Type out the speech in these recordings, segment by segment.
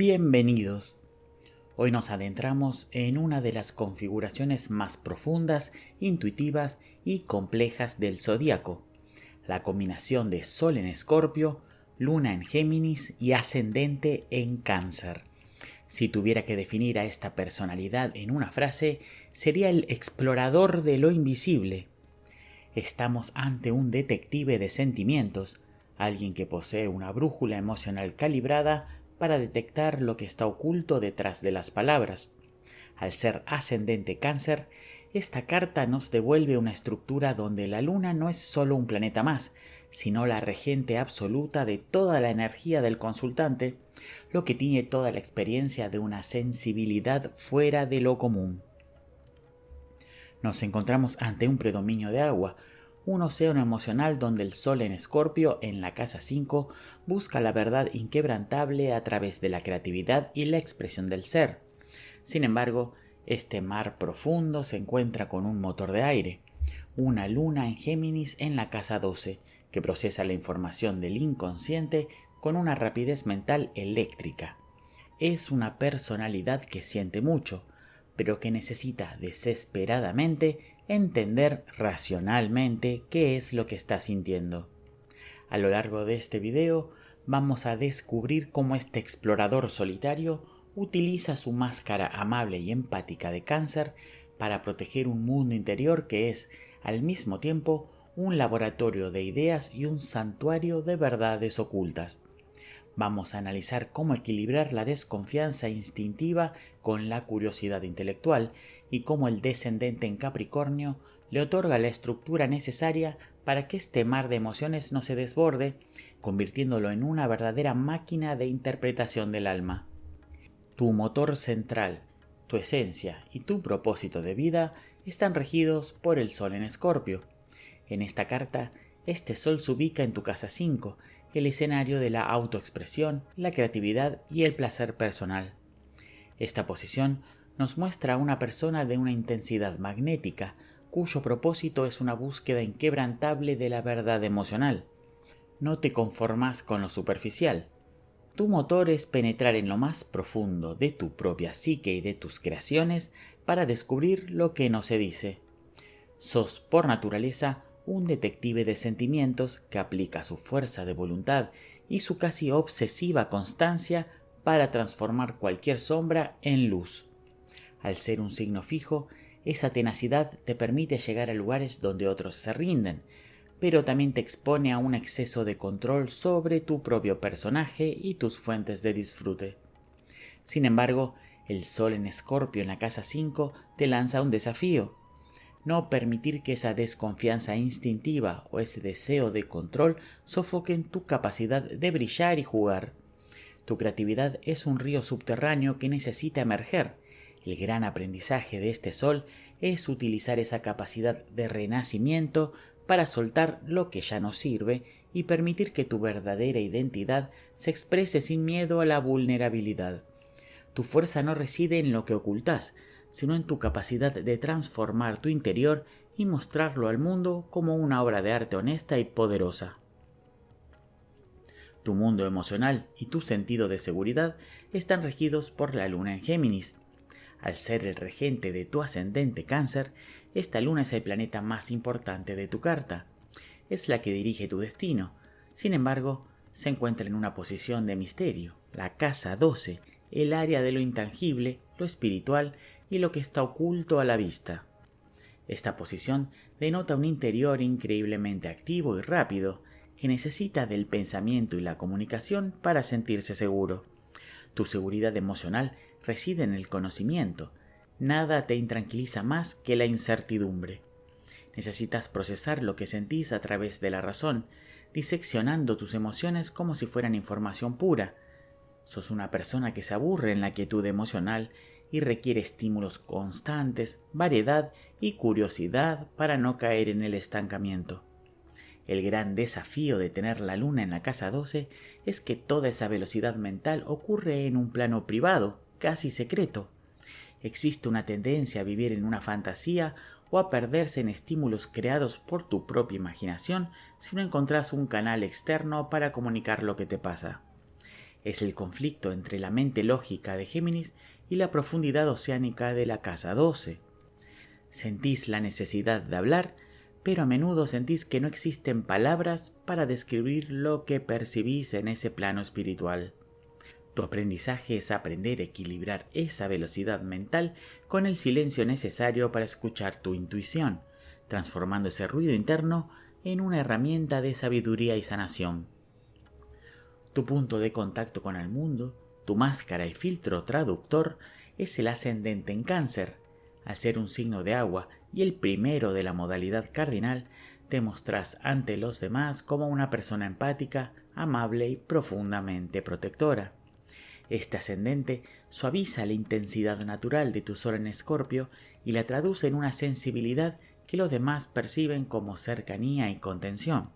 Bienvenidos. Hoy nos adentramos en una de las configuraciones más profundas, intuitivas y complejas del zodíaco, la combinación de Sol en Escorpio, Luna en Géminis y Ascendente en Cáncer. Si tuviera que definir a esta personalidad en una frase, sería el explorador de lo invisible. Estamos ante un detective de sentimientos, alguien que posee una brújula emocional calibrada para detectar lo que está oculto detrás de las palabras. Al ser ascendente Cáncer, esta carta nos devuelve una estructura donde la Luna no es solo un planeta más, sino la regente absoluta de toda la energía del consultante, lo que tiene toda la experiencia de una sensibilidad fuera de lo común. Nos encontramos ante un predominio de agua, un océano emocional donde el Sol en Escorpio, en la casa 5, busca la verdad inquebrantable a través de la creatividad y la expresión del ser. Sin embargo, este mar profundo se encuentra con un motor de aire, una luna en Géminis en la casa 12, que procesa la información del inconsciente con una rapidez mental eléctrica. Es una personalidad que siente mucho, pero que necesita desesperadamente entender racionalmente qué es lo que está sintiendo. A lo largo de este video vamos a descubrir cómo este explorador solitario utiliza su máscara amable y empática de Cáncer para proteger un mundo interior que es, al mismo tiempo, un laboratorio de ideas y un santuario de verdades ocultas. Vamos a analizar cómo equilibrar la desconfianza instintiva con la curiosidad intelectual y cómo el descendente en Capricornio le otorga la estructura necesaria para que este mar de emociones no se desborde, convirtiéndolo en una verdadera máquina de interpretación del alma. Tu motor central, tu esencia y tu propósito de vida están regidos por el Sol en Escorpio. En esta carta, este Sol se ubica en tu casa 5, el escenario de la autoexpresión, la creatividad y el placer personal. Esta posición nos muestra a una persona de una intensidad magnética, cuyo propósito es una búsqueda inquebrantable de la verdad emocional. No te conformas con lo superficial. Tu motor es penetrar en lo más profundo de tu propia psique y de tus creaciones para descubrir lo que no se dice. Sos, por naturaleza, un detective de sentimientos que aplica su fuerza de voluntad y su casi obsesiva constancia para transformar cualquier sombra en luz. Al ser un signo fijo, esa tenacidad te permite llegar a lugares donde otros se rinden, pero también te expone a un exceso de control sobre tu propio personaje y tus fuentes de disfrute. Sin embargo, el Sol en Escorpio en la casa 5 te lanza un desafío. No permitir que esa desconfianza instintiva o ese deseo de control sofoquen tu capacidad de brillar y jugar. Tu creatividad es un río subterráneo que necesita emerger. El gran aprendizaje de este Sol es utilizar esa capacidad de renacimiento para soltar lo que ya no sirve y permitir que tu verdadera identidad se exprese sin miedo a la vulnerabilidad. Tu fuerza no reside en lo que ocultas, sino en tu capacidad de transformar tu interior y mostrarlo al mundo como una obra de arte honesta y poderosa. Tu mundo emocional y tu sentido de seguridad están regidos por la Luna en Géminis. Al ser el regente de tu ascendente Cáncer, esta Luna es el planeta más importante de tu carta. Es la que dirige tu destino. Sin embargo, se encuentra en una posición de misterio, la casa 12, el área de lo intangible, lo espiritual y lo que está oculto a la vista. Esta posición denota un interior increíblemente activo y rápido, que necesita del pensamiento y la comunicación para sentirse seguro. Tu seguridad emocional reside en el conocimiento. Nada te intranquiliza más que la incertidumbre. Necesitas procesar lo que sentís a través de la razón, diseccionando tus emociones como si fueran información pura. Sos una persona que se aburre en la quietud emocional y requiere estímulos constantes, variedad y curiosidad para no caer en el estancamiento. El gran desafío de tener la Luna en la casa 12 es que toda esa velocidad mental ocurre en un plano privado, casi secreto. Existe una tendencia a vivir en una fantasía o a perderse en estímulos creados por tu propia imaginación si no encontrás un canal externo para comunicar lo que te pasa. Es el conflicto entre la mente lógica de Géminis y la profundidad oceánica de la casa 12. Sentís la necesidad de hablar, pero a menudo sentís que no existen palabras para describir lo que percibís en ese plano espiritual. Tu aprendizaje es aprender a equilibrar esa velocidad mental con el silencio necesario para escuchar tu intuición, transformando ese ruido interno en una herramienta de sabiduría y sanación. Tu punto de contacto con el mundo, tu máscara y filtro traductor, es el ascendente en Cáncer. Al ser un signo de agua y el primero de la modalidad cardinal, te mostrás ante los demás como una persona empática, amable y profundamente protectora. Este ascendente suaviza la intensidad natural de tu sol en Escorpio y la traduce en una sensibilidad que los demás perciben como cercanía y contención.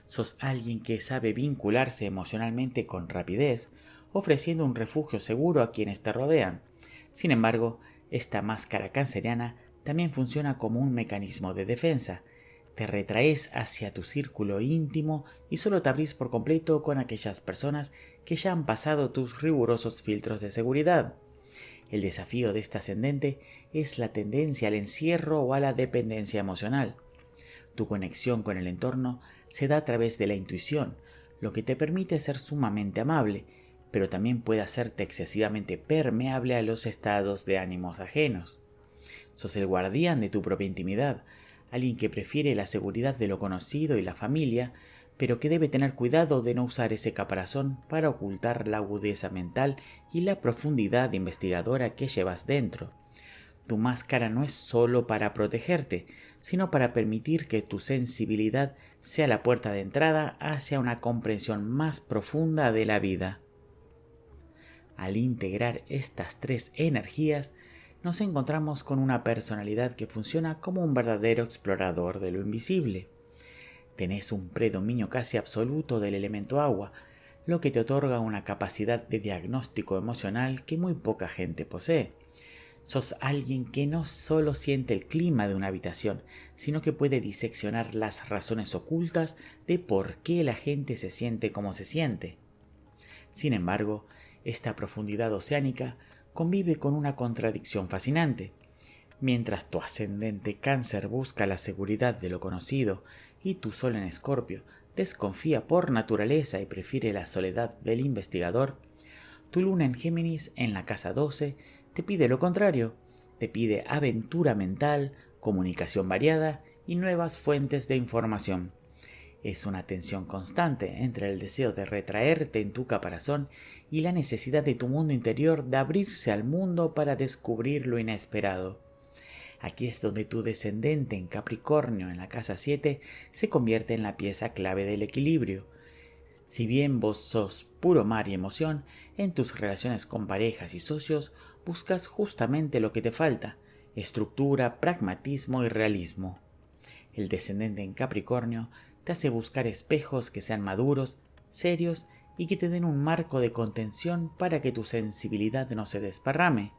Sos alguien que sabe vincularse emocionalmente con rapidez, ofreciendo un refugio seguro a quienes te rodean. Sin embargo, esta máscara canceriana también funciona como un mecanismo de defensa. Te retraes hacia tu círculo íntimo y solo te abrís por completo con aquellas personas que ya han pasado tus rigurosos filtros de seguridad. El desafío de este ascendente es la tendencia al encierro o a la dependencia emocional. Tu conexión con el entorno se da a través de la intuición, lo que te permite ser sumamente amable, pero también puede hacerte excesivamente permeable a los estados de ánimos ajenos. Sos el guardián de tu propia intimidad, alguien que prefiere la seguridad de lo conocido y la familia, pero que debe tener cuidado de no usar ese caparazón para ocultar la agudeza mental y la profundidad investigadora que llevas dentro. Tu máscara no es solo para protegerte, sino para permitir que tu sensibilidad sea la puerta de entrada hacia una comprensión más profunda de la vida. Al integrar estas tres energías, nos encontramos con una personalidad que funciona como un verdadero explorador de lo invisible. Tenés un predominio casi absoluto del elemento agua, lo que te otorga una capacidad de diagnóstico emocional que muy poca gente posee. Sos alguien que no solo siente el clima de una habitación, sino que puede diseccionar las razones ocultas de por qué la gente se siente como se siente. Sin embargo, esta profundidad oceánica convive con una contradicción fascinante. Mientras tu ascendente Cáncer busca la seguridad de lo conocido y tu sol en Escorpio desconfía por naturaleza y prefiere la soledad del investigador, tu luna en Géminis en la casa 12 te pide lo contrario, te pide aventura mental, comunicación variada y nuevas fuentes de información. Es una tensión constante entre el deseo de retraerte en tu caparazón y la necesidad de tu mundo interior de abrirse al mundo para descubrir lo inesperado. Aquí es donde tu descendente en Capricornio en la casa 7 se convierte en la pieza clave del equilibrio. Si bien vos sos puro mar y emoción, en tus relaciones con parejas y socios buscas justamente lo que te falta: estructura, pragmatismo y realismo. El descendente en Capricornio te hace buscar espejos que sean maduros, serios y que te den un marco de contención para que tu sensibilidad no se desparrame.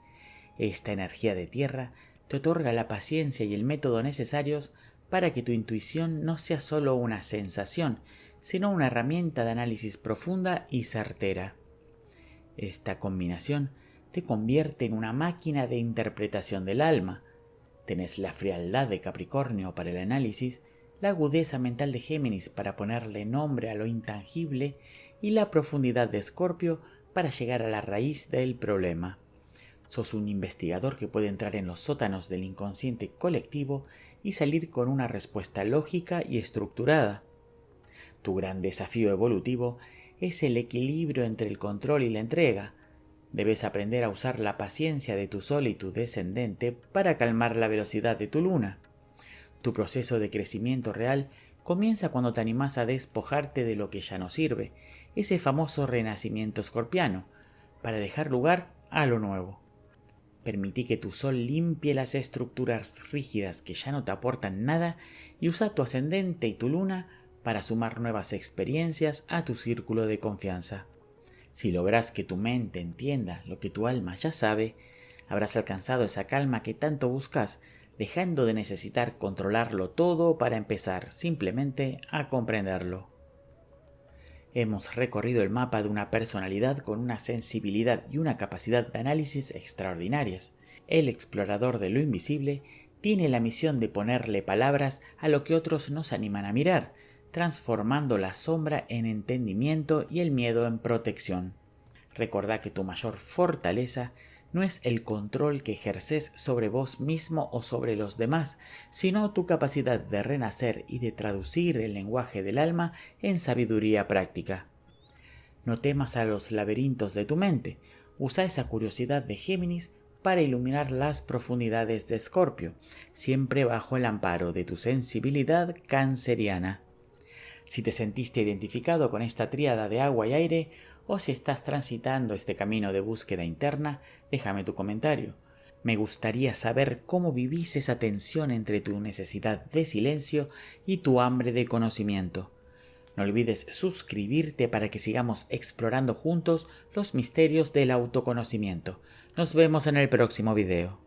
Esta energía de tierra te otorga la paciencia y el método necesarios para que tu intuición no sea solo una sensación, sino una herramienta de análisis profunda y certera. Esta combinación te convierte en una máquina de interpretación del alma. Tenés la frialdad de Capricornio para el análisis, la agudeza mental de Géminis para ponerle nombre a lo intangible y la profundidad de Escorpio para llegar a la raíz del problema. Sos un investigador que puede entrar en los sótanos del inconsciente colectivo y salir con una respuesta lógica y estructurada. Tu gran desafío evolutivo es el equilibrio entre el control y la entrega. Debes aprender a usar la paciencia de tu sol y tu descendente para calmar la velocidad de tu luna. Tu proceso de crecimiento real comienza cuando te animás a despojarte de lo que ya no sirve, ese famoso renacimiento escorpiano, para dejar lugar a lo nuevo. Permití que tu sol limpie las estructuras rígidas que ya no te aportan nada y usa tu ascendente y tu luna para sumar nuevas experiencias a tu círculo de confianza. Si logras que tu mente entienda lo que tu alma ya sabe, habrás alcanzado esa calma que tanto buscas, dejando de necesitar controlarlo todo para empezar simplemente a comprenderlo. Hemos recorrido el mapa de una personalidad con una sensibilidad y una capacidad de análisis extraordinarias. El explorador de lo invisible tiene la misión de ponerle palabras a lo que otros no se animan a mirar, transformando la sombra en entendimiento y el miedo en protección. Recordá que tu mayor fortaleza no es el control que ejerces sobre vos mismo o sobre los demás, sino tu capacidad de renacer y de traducir el lenguaje del alma en sabiduría práctica. No temas a los laberintos de tu mente, usa esa curiosidad de Géminis para iluminar las profundidades de Escorpio, siempre bajo el amparo de tu sensibilidad canceriana. Si te sentiste identificado con esta tríada de agua y aire, o si estás transitando este camino de búsqueda interna, déjame tu comentario. Me gustaría saber cómo vivís esa tensión entre tu necesidad de silencio y tu hambre de conocimiento. No olvides suscribirte para que sigamos explorando juntos los misterios del autoconocimiento. Nos vemos en el próximo video.